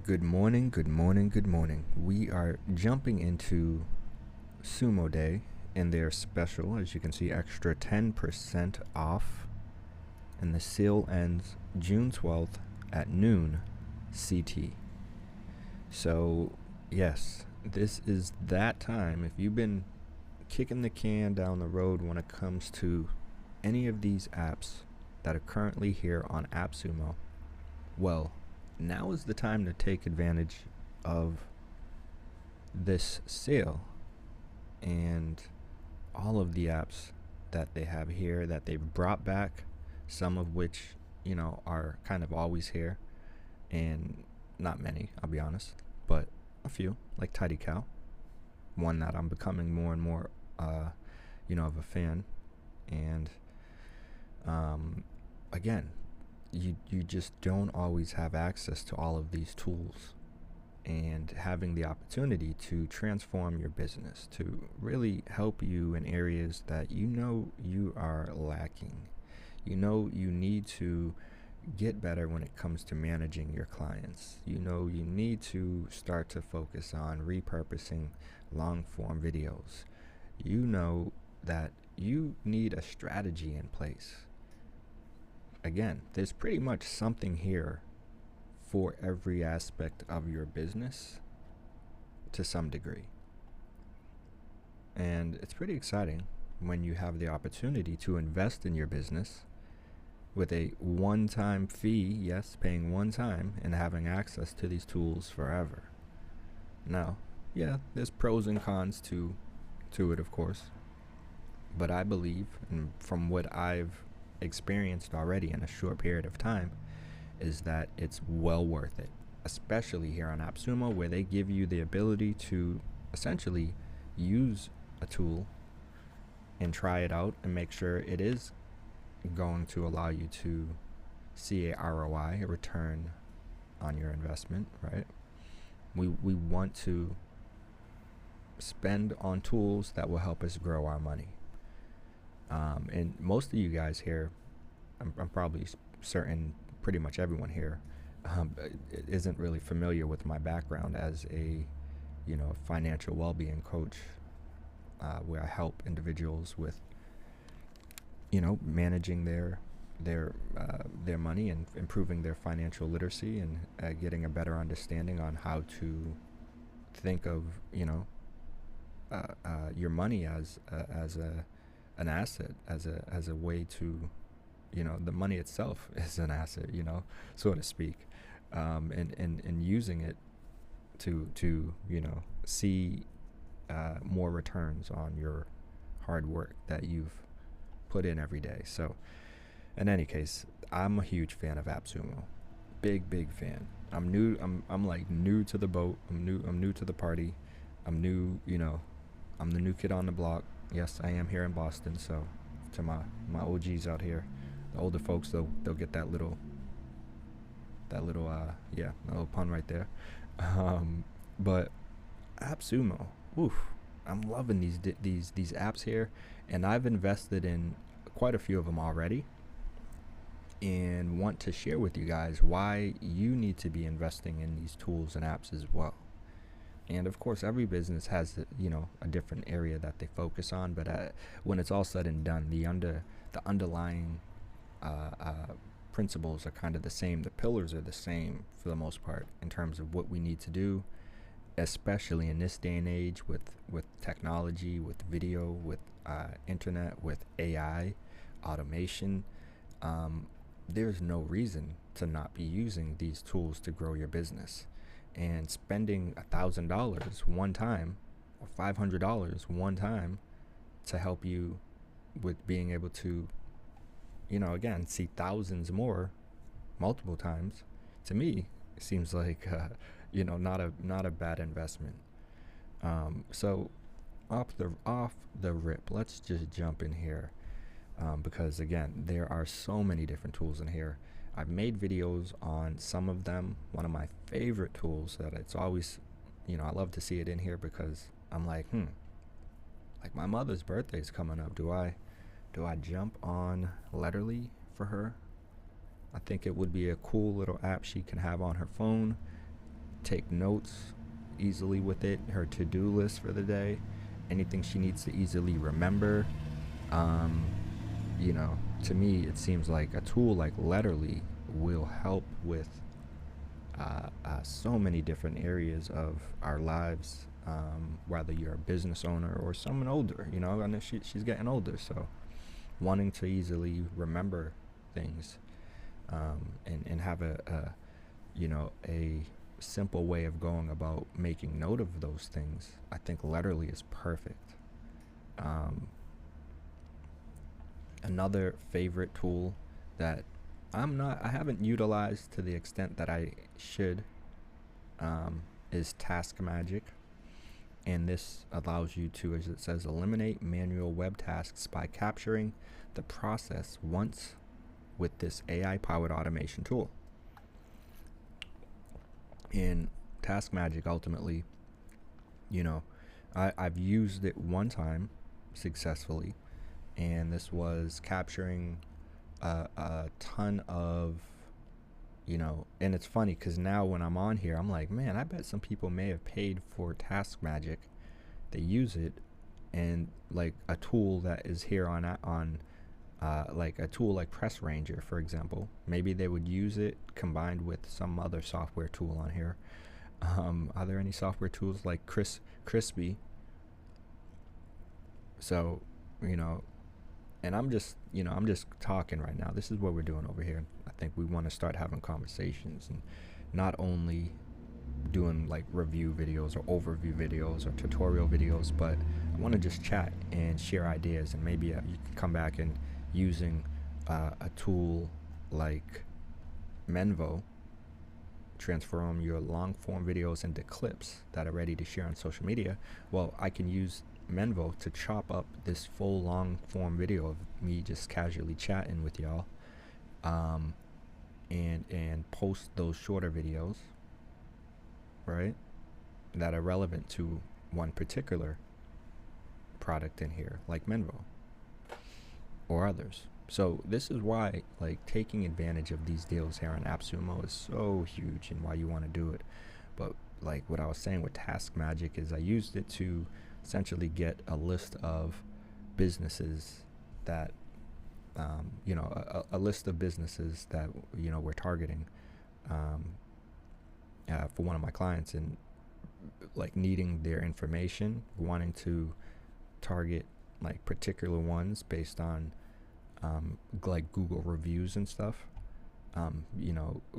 Good morning, good morning, good morning. We are jumping into Sumo Day and their special, as you can see, extra 10% off. And the sale ends June 12th at noon CT. So, yes, this is that time. If you've been kicking the can down the road when it comes to any of these apps that are currently here on AppSumo, well, now is the time to take advantage of this sale and all of the apps that they have here that they've brought back, some of which, are kind of always here, and not many, I'll be honest, but a few, like Tidy Cow, one that I'm becoming more and more, of a fan. And again, you just don't always have access to all of these tools, and having the opportunity to transform your business to really help you in areas that you are lacking. You need to get better when it comes to managing your clients. You need to start to focus on repurposing long form videos. You know that you need a strategy in place. Again, there's pretty much something here for every aspect of your business to some degree. And it's pretty exciting when you have the opportunity to invest in your business with a one-time fee, yes, paying one time, and having access to these tools forever. Now, yeah, there's pros and cons to it, of course. But I believe, and from what I've experienced already in a short period of time, is that it's well worth it, especially here on AppSumo, where they give you the ability to essentially use a tool and try it out and make sure it is going to allow you to see a ROI, a return on your investment, right? We want to spend on tools that will help us grow our money. And most of you guys here, I'm probably certain pretty much everyone here isn't really familiar with my background as a financial well-being coach, where I help individuals with managing their money and improving their financial literacy, and getting a better understanding on how to think of your money as an asset, as a way to the money itself is an asset, so to speak, and using it to see more returns on your hard work that you've put in every day. So in any case, I'm a huge fan of AppSumo, big fan. I'm like new to the boat. I'm new to the party. I'm new, I'm the new kid on the block. Yes, I am here in Boston, so to my OGs out here, the older folks, they'll get that little little pun right there. But AppSumo, oof, I'm loving these apps here, and I've invested in quite a few of them already, and want to share with you guys why you need to be investing in these tools and apps as well. And of course, every business has a different area that they focus on, but when it's all said and done, the underlying principles are kind of the same. The pillars are the same for the most part in terms of what we need to do, especially in this day and age with technology, with video, with internet, with AI, automation. There's no reason to not be using these tools to grow your business. And spending $1,000 one time or $500 one time to help you with being able to again, see thousands more multiple times, to me it seems like not a bad investment. So off the rip, let's just jump in here, because again, there are so many different tools in here. I've made videos on some of them. One of my favorite tools that it's always, I love to see it in here, because I'm like my mother's birthday is coming up. Do I jump on Letterly for her? I think it would be a cool little app she can have on her phone take notes easily with it, her to-do list for the day, anything she needs to easily remember. Um, to me, it seems like a tool like Letterly will help with so many different areas of our lives, whether you're a business owner or someone older. I know she's getting older, so wanting to easily remember things, and have a simple way of going about making note of those things. I think Letterly is perfect. Another favorite tool that I haven't utilized to the extent that I should, is Task Magic. And this allows you to, as it says, eliminate manual web tasks by capturing the process once with this AI powered automation tool. In Task Magic, ultimately, I've used it one time successfully, and this was capturing a ton of, and it's funny because now when I'm on here, I'm like, man, I bet some people may have paid for Task Magic. They use it, and like a tool that is here on like a tool like Press Ranger, for example, maybe they would use it combined with some other software tool on here. Are there any software tools like Crispy? So, and I'm just talking right now. This is what we're doing over here. I think we want to start having conversations, and not only doing like review videos or overview videos or tutorial videos, but I want to just chat and share ideas, and maybe you can come back and using a tool like Menvo, transform your long form videos into clips that are ready to share on social media. Well, I can use Menvo to chop up this full long form video of me just casually chatting with y'all, and post those shorter videos, right, that are relevant to one particular product in here, like Menvo or others. So this is why, like, taking advantage of these deals here on AppSumo is so huge, and why you want to do it. But like what I was saying with Task Magic is I used it to essentially get a list of businesses that, a list of businesses that we're targeting, for one of my clients, and like needing their information, wanting to target like particular ones based on like Google reviews and stuff.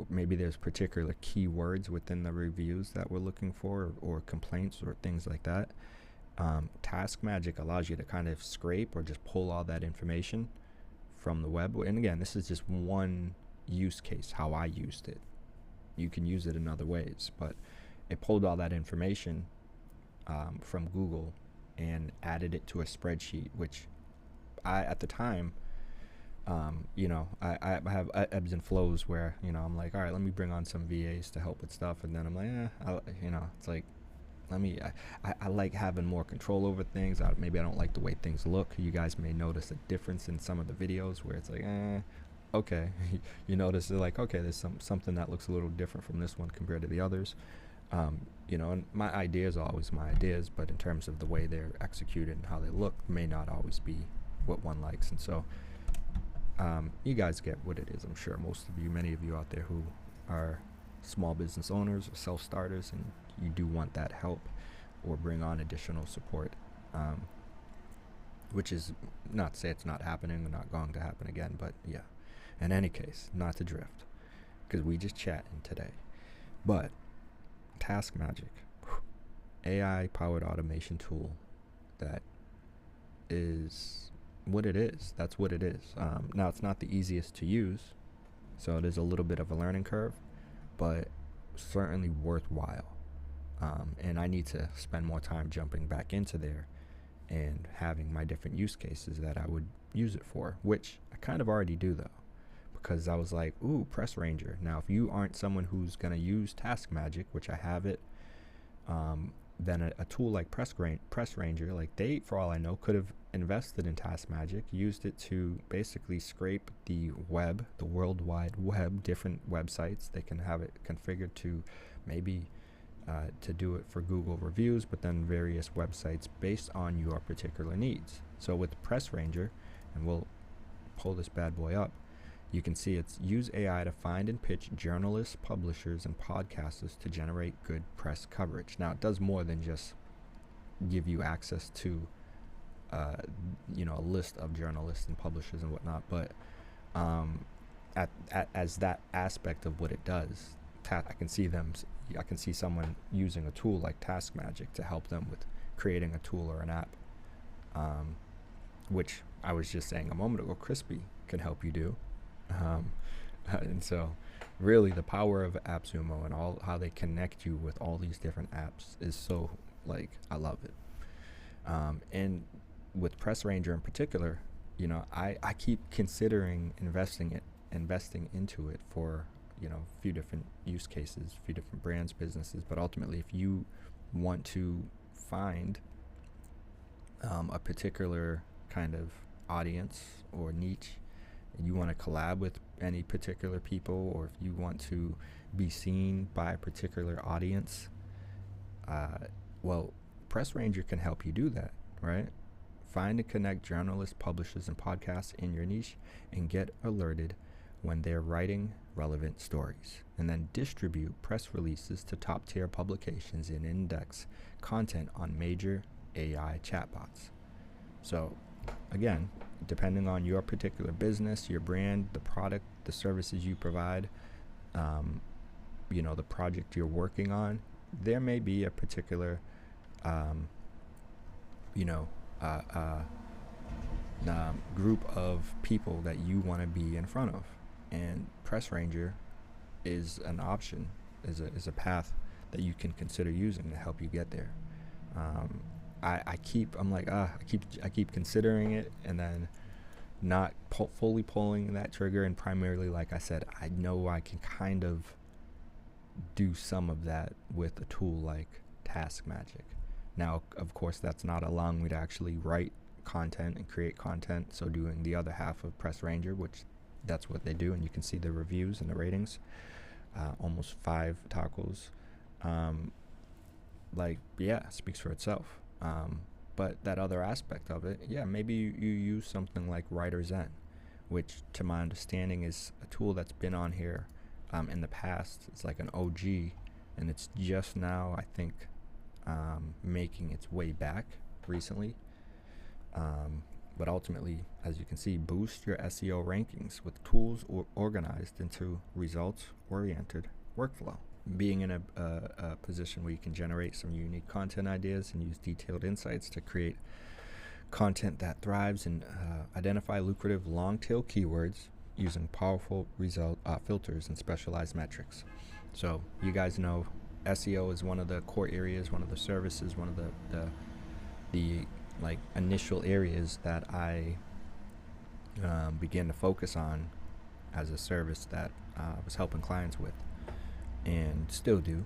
Maybe there's particular keywords within the reviews that we're looking for, or complaints or things like that. Task Magic allows you to kind of scrape or just pull all that information from the web. And again, this is just one use case, how I used it. You can use it in other ways, but it pulled all that information from Google and added it to a spreadsheet, which at the time, I have ebbs and flows where, I'm like, all right, let me bring on some VAs to help with stuff. And then I'm like, it's like, I like having more control over things. Maybe I don't like the way things look. You guys may notice a difference in some of the videos where it's like, okay, you notice they're like, okay, there's something that looks a little different from this one compared to the others. And my ideas are always my ideas, but in terms of the way they're executed and how they look may not always be what one likes. And so, you guys get what it is. I'm sure many of you out there who are small business owners or self-starters, and you do want that help or bring on additional support, which is not to say it's not happening or not going to happen again, but yeah, in any case, not to drift, because we just chatting today. But Task Magic, AI powered automation tool that is what it is. That's what it is. Now, it's not the easiest to use, so there's a little bit of a learning curve, but certainly worthwhile. And I need to spend more time jumping back into there and having my different use cases that I would use it for, which I kind of already do though, because I was like, ooh, Press Ranger. Now, if you aren't someone who's going to use Task Magic, which I have it, then a tool like Press Ranger, like they, for all I know, could have invested in Task Magic, used it to basically scrape the web, the World Wide Web, different websites. They can have it configured to maybe to do it for Google reviews, but then various websites based on your particular needs. So with Press Ranger, and we'll pull this bad boy up, you can see it's use AI to find and pitch journalists, publishers, and podcasters to generate good press coverage. Now, it does more than just give you access to, a list of journalists and publishers and whatnot, but as that aspect of what it does, I can see someone using a tool like Task Magic to help them with creating a tool or an app, which I was just saying a moment ago, Crispy can help you do. And so really the power of AppSumo and all how they connect you with all these different apps is so, like, I love it. And with Press Ranger in particular, I keep considering investing into it for, a few different use cases, a few different brands, businesses. But ultimately, if you want to find a particular kind of audience or niche, and you want to collab with any particular people, or if you want to be seen by a particular audience, well, Press Ranger can help you do that, right? Find and connect journalists, publishers, and podcasts in your niche and get alerted when they're writing relevant stories, and then distribute press releases to top-tier publications and index content on major AI chatbots. So again, depending on your particular business, your brand, the product, the services you provide, the project you're working on, there may be a particular group of people that you want to be in front of, and Press Ranger is an option, is a path that you can consider using to help you get there. I keep considering it, and then not fully pulling that trigger. And primarily, like I said, I know I can kind of do some of that with a tool like Task Magic. Now, of course, that's not allowing me to actually write content and create content. So doing the other half of Press Ranger, which that's what they do, and you can see the reviews and the ratings, almost 5 tacos. Speaks for itself. But that other aspect of it, maybe you use something like WriterZen, which to my understanding is a tool that's been on here in the past. It's like an OG, and it's just now, I think, making its way back recently. But ultimately, as you can see, boost your SEO rankings with tools organized into results-oriented workflow. Being in a position where you can generate some unique content ideas and use detailed insights to create content that thrives, and identify lucrative long-tail keywords using powerful result filters and specialized metrics. So you guys know SEO is one of the core areas, one of the services, one of the initial areas that I began to focus on as a service that I was helping clients with, and still do.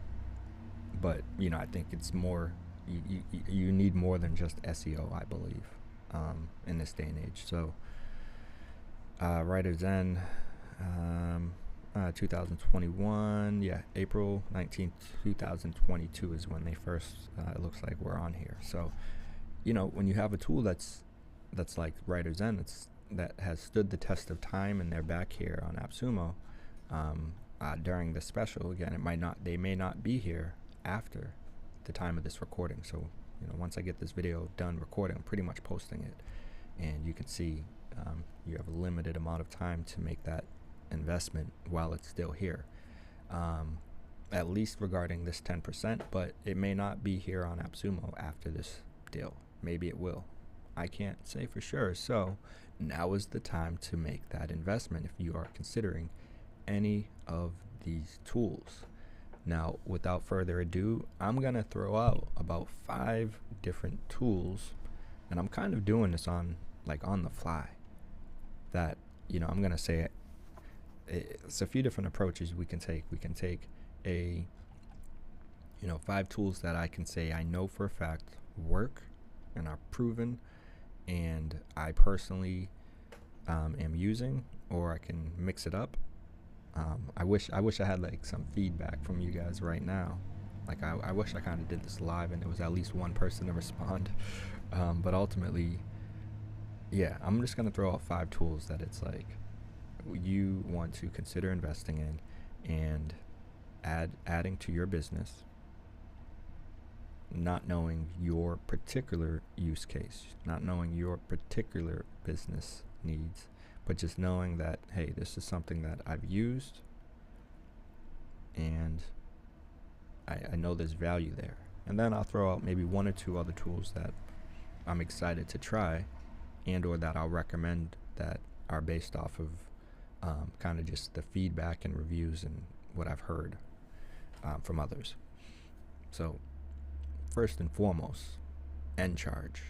But I think it's more, you need more than just SEO, I believe, in this day and age. So WriterZen, 2021, April 19th, 2022 is when they first, it looks like, we're on here. So when you have a tool that's like WriterZen, that has stood the test of time, and they're back here on AppSumo during the special, again, they may not be here after the time of this recording. So once I get this video done recording, I'm pretty much posting it, and you can see you have a limited amount of time to make that investment while it's still here, at least regarding this 10%, but it may not be here on AppSumo after this deal. Maybe it will. I can't say for sure. So now is the time to make that investment if you are considering any of these tools. Now, without further ado, I'm going to throw out about 5 different tools, and I'm kind of doing this on the fly, that, I'm going to say it's a few different approaches we can take. We can take 5 tools that I can say I know for a fact work and are proven, and I personally am using, or I can mix it up. I wish I had some feedback from you guys right now Like I wish I kind of did this live and there was at least one person to respond. But ultimately, yeah, I'm just gonna throw out 5 tools that it's like you want to consider investing in and adding to your business, not knowing your particular use case, not knowing your particular business needs, but just knowing that, hey, this is something that I've used and I know there's value there. And then I'll throw out maybe 1 or 2 other tools that I'm excited to try and or that I'll recommend that are based off of kind of just the feedback and reviews and what I've heard from others. So first and foremost, Encharge,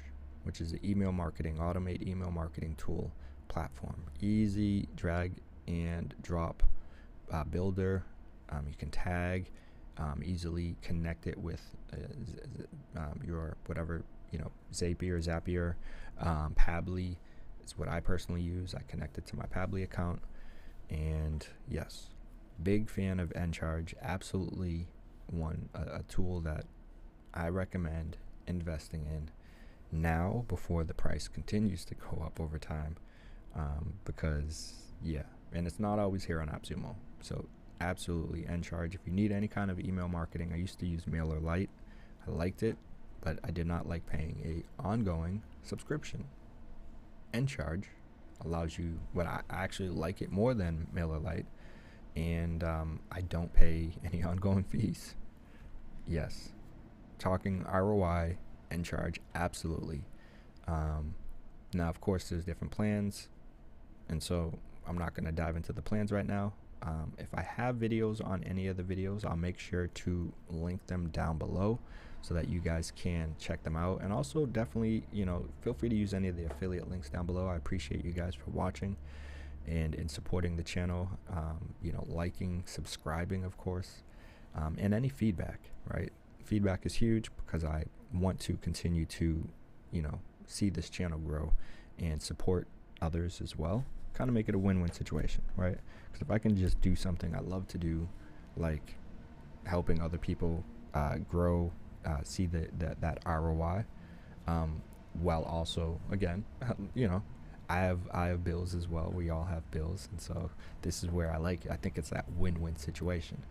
which is an automate email marketing tool platform. Easy drag and drop builder. You can tag, easily connect it with your whatever, Zapier, Pabbly is what I personally use. I connect it to my Pabbly account, and yes, big fan of Encharge. Absolutely a tool that I recommend investing in now before the price continues to go up over time, because and it's not always here on AppSumo. So absolutely Encharge. If you need any kind of email marketing, I used to use MailerLite. I liked it, but I did not like paying a ongoing subscription. Encharge allows you, I actually like it more than MailerLite, and I don't pay any ongoing fees. Yes, talking ROI, Encharge, absolutely. Now, of course, there's different plans, and so I'm not going to dive into the plans right now. If I have videos on any of the videos, I'll make sure to link them down below so that you guys can check them out. And also definitely, feel free to use any of the affiliate links down below. I appreciate you guys for watching and in supporting the channel, liking, subscribing, of course, and any feedback, right? Feedback is huge because I want to continue to, see this channel grow and support others as well. Kind of make it a win-win situation, right? Because if I can just do something I love to do, like helping other people grow, see that ROI, while also, again, I have bills as well. We all have bills, and so this is where I think it's that win-win situation,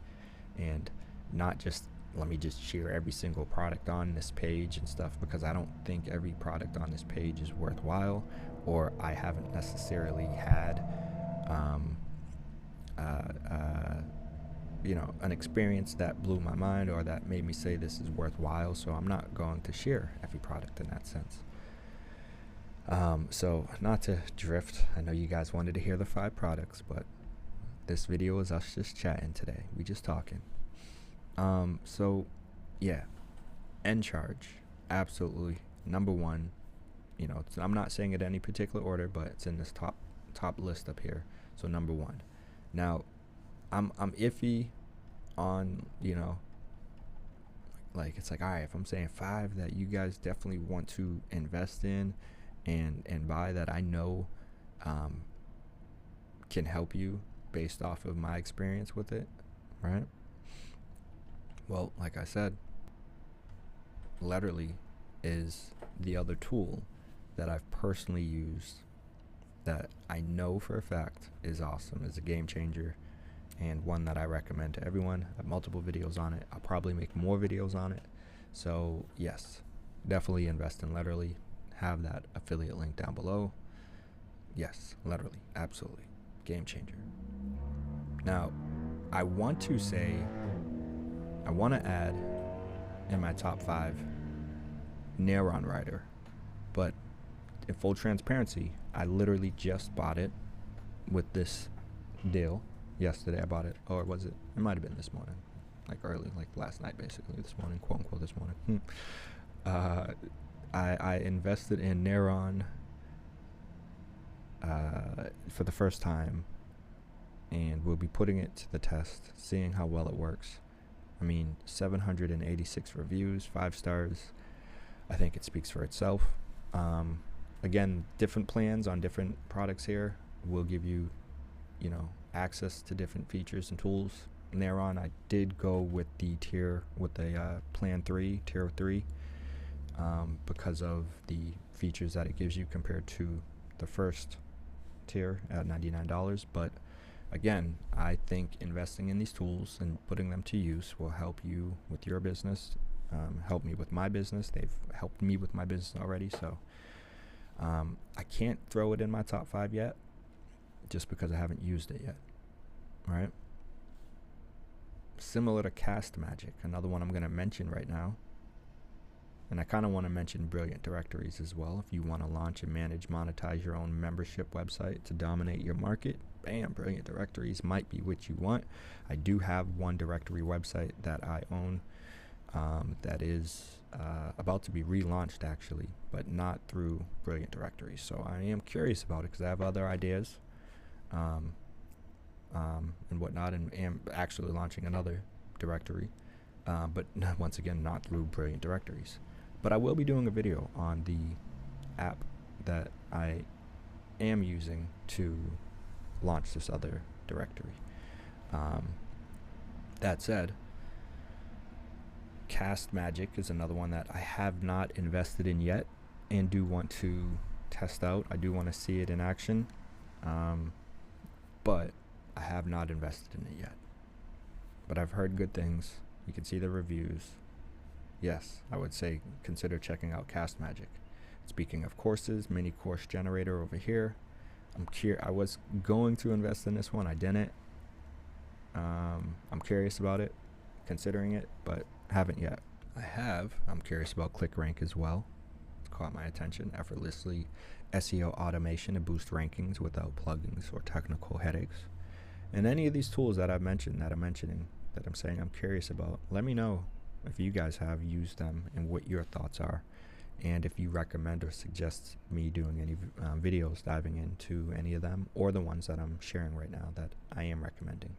and not just let me just share every single product on this page and stuff, because I don't think every product on this page is worthwhile, or I haven't necessarily had an experience that blew my mind or that made me say this is worthwhile. So I'm not going to share every product in that sense. So not to drift, I know you guys wanted to hear the 5 products, but this video is us just chatting today. We just talking. So yeah, Encharge, absolutely number 1. I'm not saying it in any particular order, but it's in this top list up here. So number 1. Now, I'm iffy on, like it's like, all right, if I'm saying 5 that you guys definitely want to invest in and buy, that I know can help you based off of my experience with it, right? Well, like I said, Letterly is the other tool that I've personally used that I know for a fact is awesome, is a game changer, and one that I recommend to everyone. I have multiple videos on it. I'll probably make more videos on it. So yes, definitely invest in Letterly. Have that affiliate link down below. Yes, Letterly, absolutely, game changer. Now, I want to add in my top 5 Neuron Writer, but in full transparency, I literally just bought it with this deal yesterday. I bought it, or was it? It might have been this morning, like early, like last night, basically. This morning, quote unquote, this morning. I invested in Neuron for the first time, and we'll be putting it to the test, seeing how well it works. I mean, 786 reviews, 5 stars. I think it speaks for itself. Again, different plans on different products here will give you, access to different features and tools. And thereon, I did go with the plan 3, tier 3, because of the features that it gives you compared to the first tier at $99. But again, I think investing in these tools and putting them to use will help you with your business, help me with my business. They've helped me with my business already, so I can't throw it in my top 5 yet, just because I haven't used it yet, right? Similar to Cast Magic, another one I'm going to mention right now. And I kind of want to mention Brilliant Directories as well. If you want to launch and manage, monetize your own membership website to dominate your market, bam, Brilliant Directories might be what you want. I do have one directory website that I own that is about to be relaunched actually, but not through Brilliant Directories. So I am curious about it because I have other ideas and whatnot, and am actually launching another directory, but once again, not through Brilliant Directories. But I will be doing a video on the app that I am using to launch this other directory. That said, Cast Magic is another one that I have not invested in yet and do want to test out. I do want to see it in action, but I have not invested in it yet. But I've heard good things. You can see the reviews. Yes, I would say consider checking out Cast Magic. Speaking of courses, mini course generator over here. I was going to invest in this one. I didn't. I'm curious about it, considering it, but haven't yet. I'm curious about ClickRank as well. It's caught my attention. Effortlessly SEO automation to boost rankings without plugins or technical headaches. And any of these tools that I've mentioned, that I'm saying I'm curious about, let me know if you guys have used them and what your thoughts are, and if you recommend or suggest me doing any videos diving into any of them, or the ones that I'm sharing right now that I am recommending.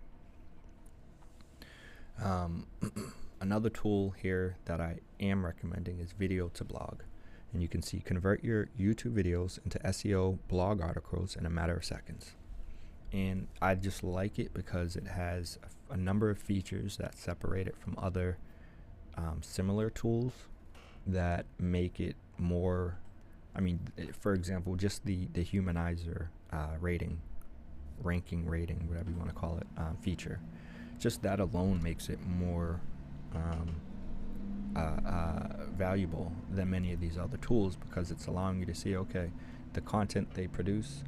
Another tool here that I am recommending is Video to Blog, and you can see convert your YouTube videos into SEO blog articles in a matter of seconds. And I just like it because it has a number of features that separate it from other similar tools that make it more, for example, just the humanizer ranking rating, whatever you want to call it, feature. Just that alone makes it more valuable than many of these other tools, because it's allowing you to see, okay, the content they produce,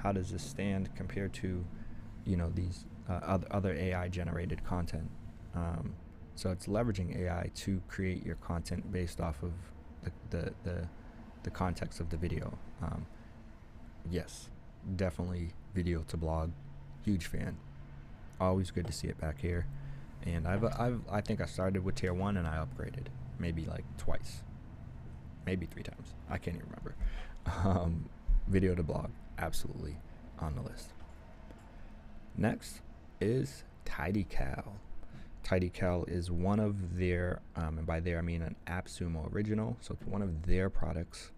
how does this stand compared to, these other AI generated content. So it's leveraging AI to create your content based off of the context of the video. Yes, definitely Video to Blog, huge fan. Always good to see it back here. And I think I started with tier 1 and I upgraded maybe like twice, maybe 3 times. I can't even remember. Video to Blog, absolutely on the list. Next is TidyCal. TidyCal is one of their, and by there I mean an AppSumo original, so it's one of their products.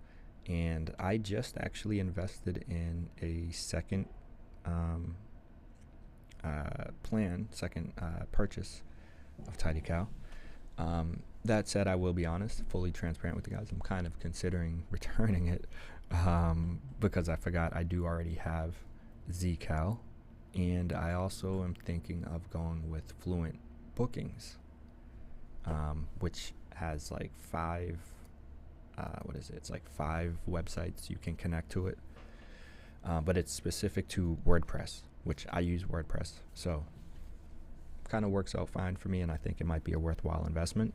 And I just actually invested in a second purchase of TidyCal. That said, I will be honest, fully transparent with you guys, I'm kind of considering returning it because I forgot I do already have Zcal, and I also am thinking of going with Fluent Bookings, which has like 5 it's like 5 websites you can connect to it, but it's specific to WordPress, which I use WordPress, so kind of works out fine for me, and I think it might be a worthwhile investment.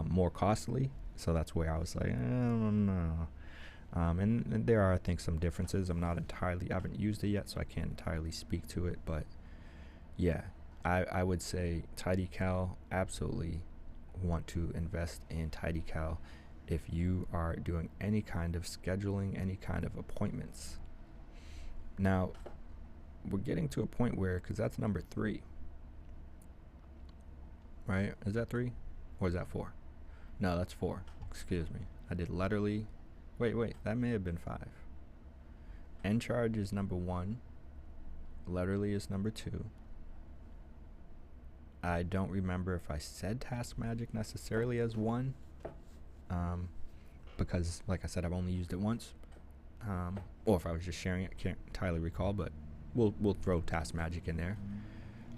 More costly, so that's where I was like, I don't know. And there are, I think, some differences. I haven't used it yet, so I can't entirely speak to it, but yeah, I would say TidyCal, absolutely want to invest in TidyCal if you are doing any kind of scheduling, any kind of appointments. Now, we're getting to a point where, because that's number 3, right? Is that 3 or is that 4? No, that's 4. Excuse me. I did Letterly. Wait, that may have been 5. Encharge is number 1. Letterly is number 2. I don't remember if I said Task Magic necessarily as one, because like I said, I've only used it once, or if I was just sharing it, can't entirely recall, but we'll throw Task Magic in there.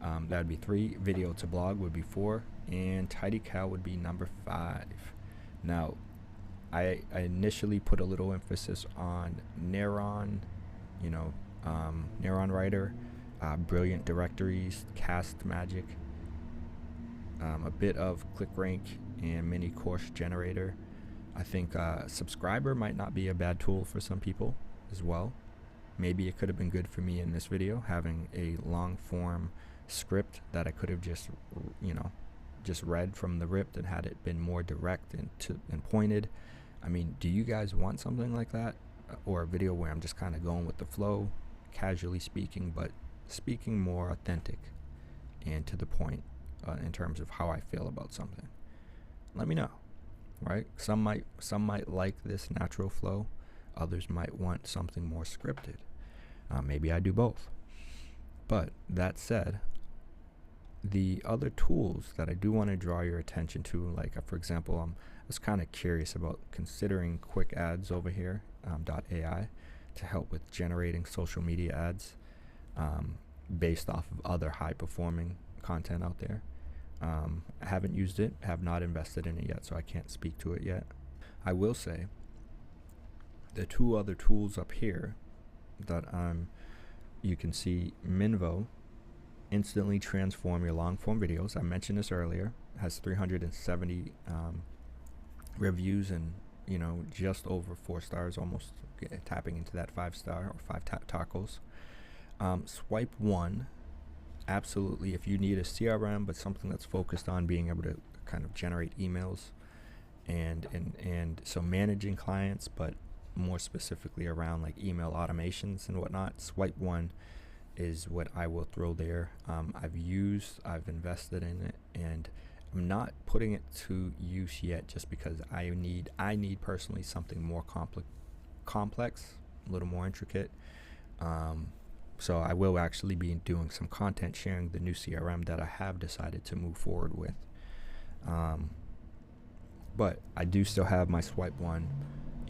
That would be 3. Video to blog would be 4, and Tidy Cow would be number 5. Now, I initially put a little emphasis on Neuron, Neuron Writer, Brilliant Directories, Cast Magic, a bit of ClickRank and Mini Course Generator. I think Subscriber might not be a bad tool for some people as well. Maybe it could have been good for me in this video, having a long form script that I could have just read from the rip and had it been more direct and pointed. I mean, do you guys want something like that? Or a video where I'm just kind of going with the flow, casually speaking, but speaking more authentic and to the point in terms of how I feel about something? Let me know, right? Some might like this natural flow. Others might want something more scripted. Maybe I do both. But that said, the other tools that I do want to draw your attention to, like for example, I was kind of curious about considering quick ads over here, .ai, to help with generating social media ads based off of other high performing content out there. I haven't used it, have not invested in it yet, so I can't speak to it yet. I will say the 2 other tools up here that you can see, Minvo, instantly transform your long form videos. I mentioned this earlier. It has 370 reviews and just over 4 stars, almost tapping into that 5-star or 5 tacos. Swipe One, absolutely, if you need a CRM but something that's focused on being able to kind of generate emails and so managing clients, but more specifically around like email automations and whatnot, Swipe One is what I will throw there. I've invested in it, and I'm not putting it to use yet just because I need personally something more complex, a little more intricate. So I will actually be doing some content sharing the new CRM that I have decided to move forward with. But I do still have my Swipe One,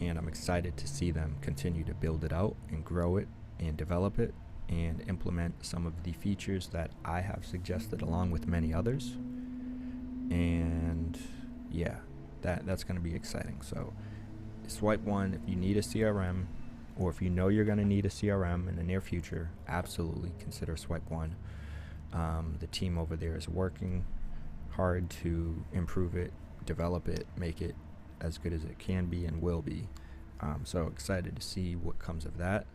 and I'm excited to see them continue to build it out and grow it and develop it and implement some of the features that I have suggested along with many others. And yeah, that's going to be exciting. So Swipe One, if you need a CRM, or if you know you're going to need a CRM in the near future, absolutely consider Swipe One. The team over there is working hard to improve it, develop it, make it as good as it can be and will be. So excited to see what comes of that.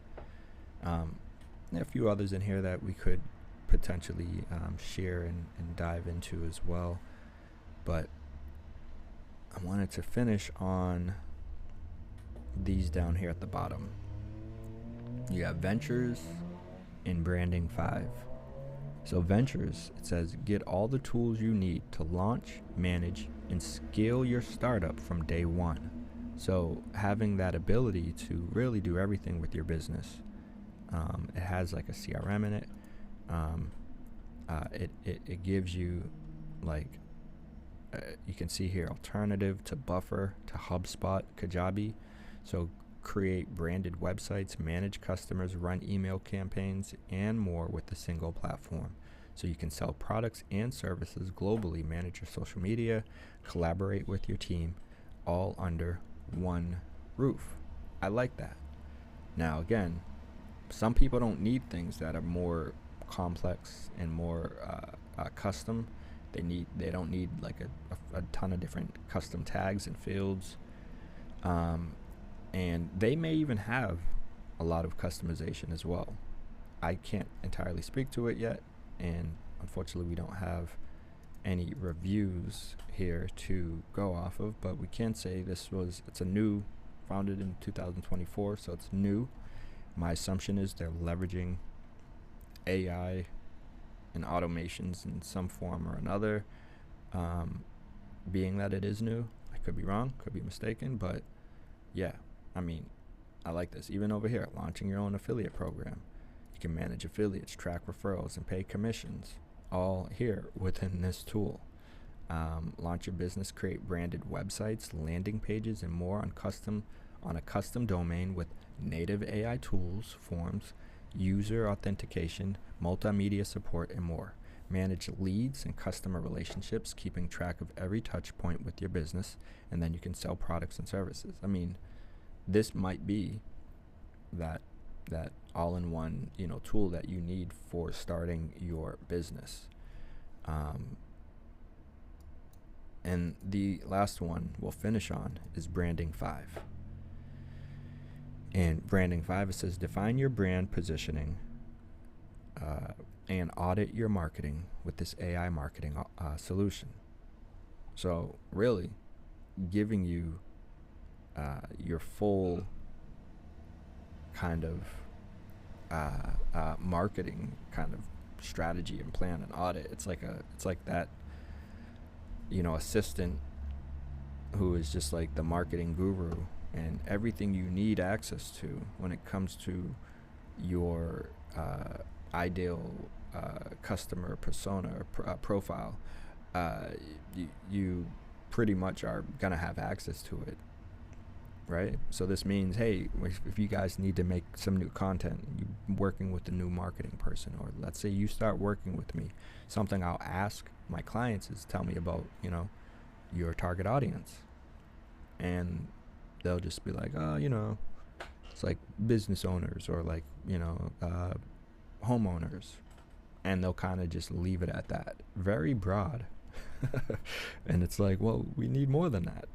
A few others in here that we could potentially share and dive into as well. But I wanted to finish on these down here at the bottom. You got Ventures and Branding 5. So Ventures, it says, get all the tools you need to launch, manage, and scale your startup from day one. So having that ability to really do everything with your business. It has like a CRM in it. It gives you like, you can see here, alternative to Buffer, to HubSpot, Kajabi. So create branded websites, manage customers, run email campaigns, and more with a single platform. So you can sell products and services globally, manage your social media, collaborate with your team, all under one roof. I like that. Now again, some people don't need things that are more complex and more custom. They don't need like a ton of different custom tags and fields. And they may even have a lot of customization as well. I can't entirely speak to it yet, and unfortunately we don't have any reviews here to go off of, but we can say it's a new, founded in 2024, so it's new. My assumption is they're leveraging AI and automations in some form or another, being that it is new. I could be wrong, could be mistaken, but yeah, I mean, I like this. Even over here, launching your own affiliate program. You can manage affiliates, track referrals, and pay commissions, all here within this tool. Launch your business, create branded websites, landing pages, and more on a custom domain with native AI tools, forms, user authentication, multimedia support, and more. Manage leads and customer relationships, keeping track of every touch point with your business, and then you can sell products and services. I mean, this might be that all-in-one, tool that you need for starting your business. And the last one we'll finish on is Branding 5. In Branding 5, it says define your brand positioning and audit your marketing with this AI marketing solution. So really giving you your full kind of marketing kind of strategy and plan and audit. It's like that assistant who is just like the marketing guru, and everything you need access to when it comes to your ideal customer persona or profile. You pretty much are gonna have access to it, right? So this means, hey, if you guys need to make some new content, you're working with a new marketing person, or let's say you start working with me, something I'll ask my clients is tell me about, your target audience. And they'll just be like, it's like business owners or like, homeowners. And they'll kind of just leave it at that. Very broad. And it's like, well, we need more than that.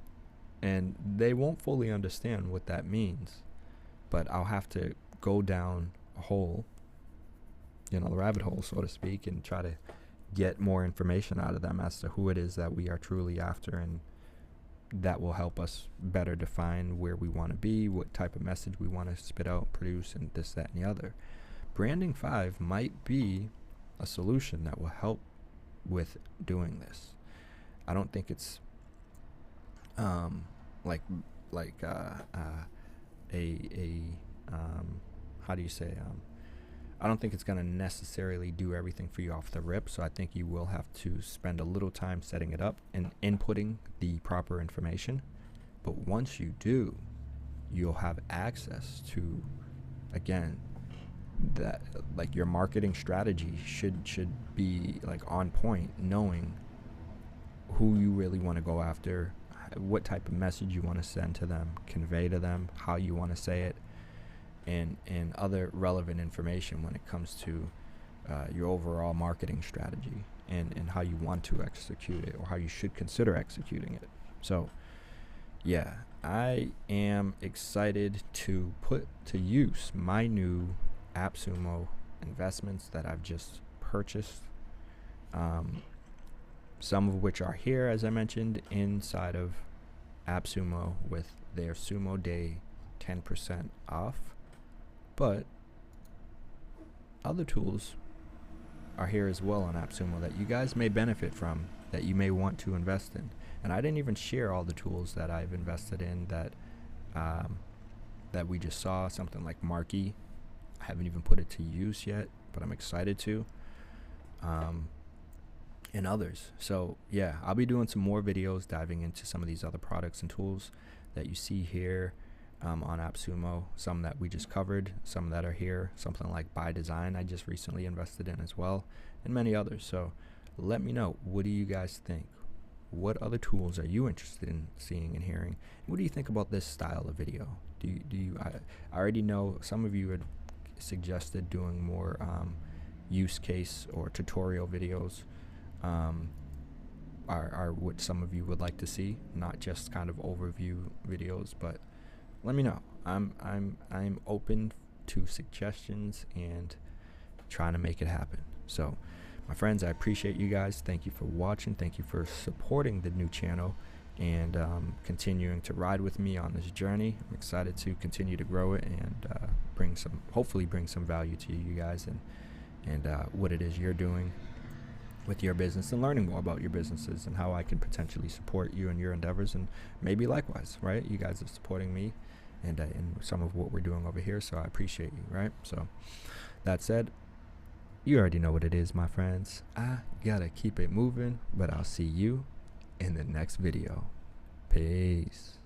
And they won't fully understand what that means. But I'll have to go down a hole, the rabbit hole, so to speak, and try to get more information out of them as to who it is that we are truly after, and that will help us better define where we want to be, what type of message we want to spit out, produce, and this, that, and the other. Branding 5 might be a solution that will help with doing this. I don't think it's how do you say, I don't think it's going to necessarily do everything for you off the rip, so I think you will have to spend a little time setting it up and inputting the proper information. But once you do, you'll have access to, again, that like your marketing strategy should be like on point, knowing who you really want to go after, what type of message you want to send to them, convey to them, how you want to say it, and other relevant information when it comes to your overall marketing strategy and how you want to execute it, or how you should consider executing it. So yeah, I am excited to put to use my new AppSumo investments that I've just purchased, some of which are here, as I mentioned, inside of AppSumo with their Sumo Day 10% off. But other tools are here as well on AppSumo that you guys may benefit from, that you may want to invest in. And I didn't even share all the tools that I've invested in that we just saw, something like Marky. I haven't even put it to use yet, but I'm excited to. And others. So yeah, I'll be doing some more videos diving into some of these other products and tools that you see here on AppSumo, some that we just covered, some that are here, something like By Design I just recently invested in as well, and many others. So let me know, what do you guys think? What other tools are you interested in seeing and hearing? What do you think about this style of video? I already know some of you had suggested doing more use case or tutorial videos. Are what some of you would like to see, not just kind of overview videos, but let me know. I'm open to suggestions and trying to make it happen. So my friends, I appreciate you guys. Thank you for watching. Thank you for supporting the new channel and continuing to ride with me on this journey. I'm excited to continue to grow it and hopefully bring some value to you guys and what it is you're doing with your business, and learning more about your businesses and how I can potentially support you in your endeavors, and maybe likewise, right? You guys are supporting me and some of what we're doing over here, so I appreciate you, right? So that said, You already know what it is, my friends. I gotta keep it moving, but I'll see you in the next video. Peace.